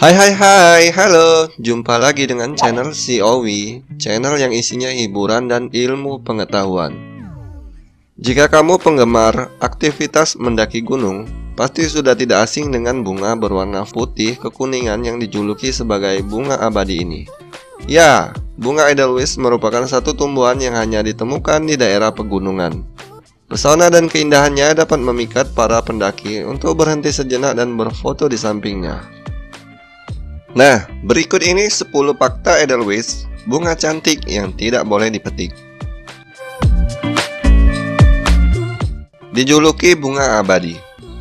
Hai hai hai, halo. Jumpa lagi dengan channel COW, channel yang isinya hiburan dan ilmu pengetahuan. Jika kamu penggemar aktivitas mendaki gunung, pasti sudah tidak asing dengan bunga berwarna putih kekuningan yang dijuluki sebagai bunga abadi ini. Ya, bunga Edelweiss merupakan satu tumbuhan yang hanya ditemukan di daerah pegunungan. Pesona dan keindahannya dapat memikat para pendaki untuk berhenti sejenak dan berfoto di sampingnya. Nah, berikut ini 10 fakta Edelweiss, bunga cantik yang tidak boleh dipetik. Dijuluki bunga abadi.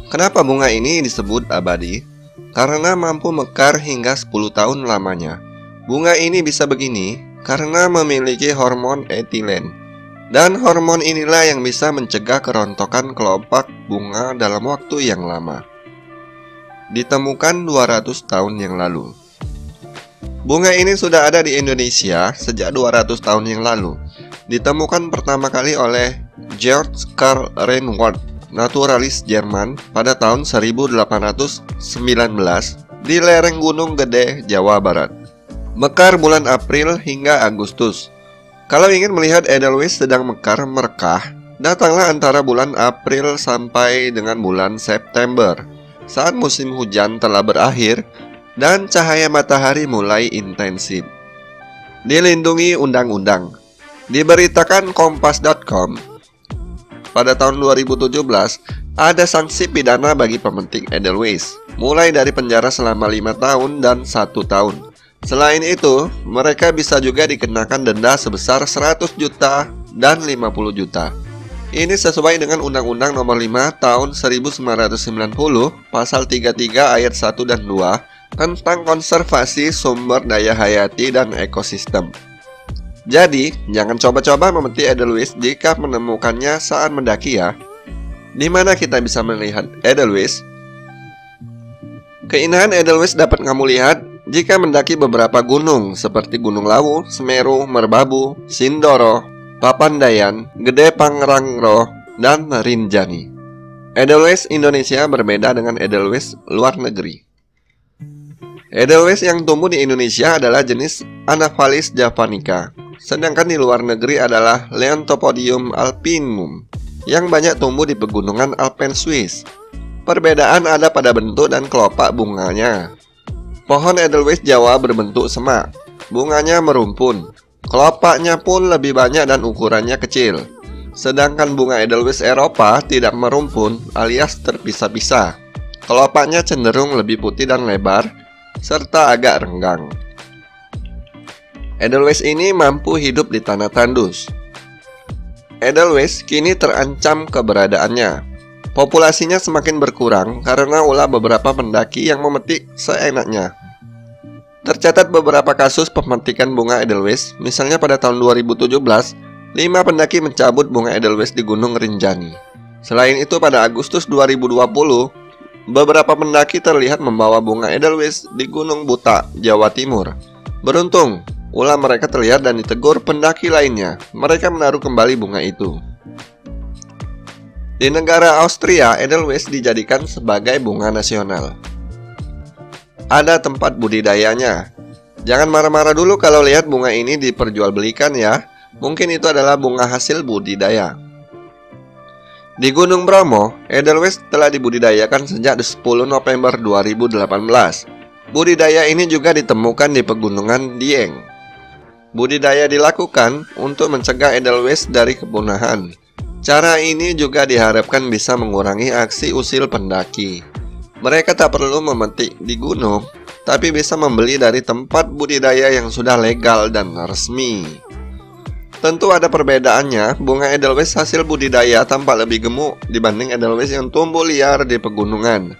Kenapa bunga ini disebut abadi? Karena mampu mekar hingga 10 tahun lamanya. Bunga ini bisa begini karena memiliki hormon etilen. Dan hormon inilah yang bisa mencegah kerontokan kelopak bunga dalam waktu yang lama. Ditemukan 200 tahun yang lalu. Bunga ini sudah ada di Indonesia sejak 200 tahun yang lalu. Ditemukan pertama kali oleh Georg Karl Reinwald, naturalis Jerman, pada tahun 1819 di lereng Gunung Gede, Jawa Barat. Mekar bulan April hingga Agustus. Kalau ingin melihat Edelweiss sedang mekar merekah, datanglah antara bulan April sampai dengan bulan September, saat musim hujan telah berakhir dan cahaya matahari mulai intensif. Dilindungi undang-undang. Diberitakan Kompas.com, pada tahun 2017 ada sanksi pidana bagi pemetik Edelweiss, mulai dari penjara selama 5 tahun dan 1 tahun. Selain itu, mereka bisa juga dikenakan denda sebesar 100 juta dan 50 juta. Ini sesuai dengan Undang-Undang Nomor 5 Tahun 1990, Pasal 33 Ayat 1 dan 2 tentang konservasi sumber daya hayati dan ekosistem. Jadi, jangan coba-coba memetik Edelweiss jika menemukannya saat mendaki ya. Di mana kita bisa melihat Edelweiss? Keindahan Edelweiss dapat kamu lihat jika mendaki beberapa gunung seperti Gunung Lawu, Semeru, Merbabu, Sindoro, Papandayan, Gede Pangrango, dan Rinjani. Edelweiss Indonesia berbeda dengan Edelweiss luar negeri. Edelweiss yang tumbuh di Indonesia adalah jenis Anaphalis javanica, sedangkan di luar negeri adalah Leontopodium alpinum yang banyak tumbuh di pegunungan Alpen Swiss. Perbedaan ada pada bentuk dan kelopak bunganya. Pohon Edelweiss Jawa berbentuk semak, bunganya merumpun, kelopaknya pun lebih banyak dan ukurannya kecil. Sedangkan bunga Edelweiss Eropa tidak merumpun alias terpisah-pisah. Kelopaknya cenderung lebih putih dan lebar, serta agak renggang. Edelweiss ini mampu hidup di tanah tandus. Edelweiss kini terancam keberadaannya. Populasinya semakin berkurang karena ulah beberapa pendaki yang memetik seenaknya. Tercatat beberapa kasus pemetikan bunga Edelweiss, misalnya pada tahun 2017, 5 pendaki mencabut bunga Edelweiss di Gunung Rinjani. Selain itu, pada Agustus 2020, beberapa pendaki terlihat membawa bunga Edelweiss di Gunung Buta, Jawa Timur. Beruntung, ulah mereka terlihat dan ditegur pendaki lainnya. Mereka menaruh kembali bunga itu. Di negara Austria, Edelweiss dijadikan sebagai bunga nasional. Ada tempat budidayanya. Jangan marah-marah dulu kalau lihat bunga ini diperjualbelikan ya. Mungkin itu adalah bunga hasil budidaya. Di Gunung Bromo, Edelweiss telah dibudidayakan sejak 10 November 2018. Budidaya ini juga ditemukan di pegunungan Dieng. Budidaya dilakukan untuk mencegah Edelweiss dari kepunahan. Cara ini juga diharapkan bisa mengurangi aksi usil pendaki. Mereka tak perlu memetik di gunung, tapi bisa membeli dari tempat budidaya yang sudah legal dan resmi. Tentu ada perbedaannya, bunga Edelweiss hasil budidaya tampak lebih gemuk dibanding Edelweiss yang tumbuh liar di pegunungan.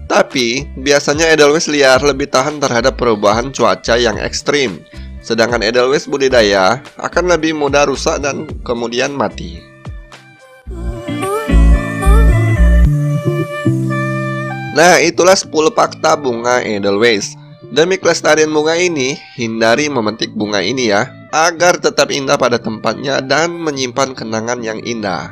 Tapi, biasanya Edelweiss liar lebih tahan terhadap perubahan cuaca yang ekstrim, sedangkan Edelweiss budidaya akan lebih mudah rusak dan kemudian mati. Nah, itulah 10 fakta bunga Edelweiss. Demi kelestarian bunga ini, hindari memetik bunga ini ya, agar tetap indah pada tempatnya dan menyimpan kenangan yang indah.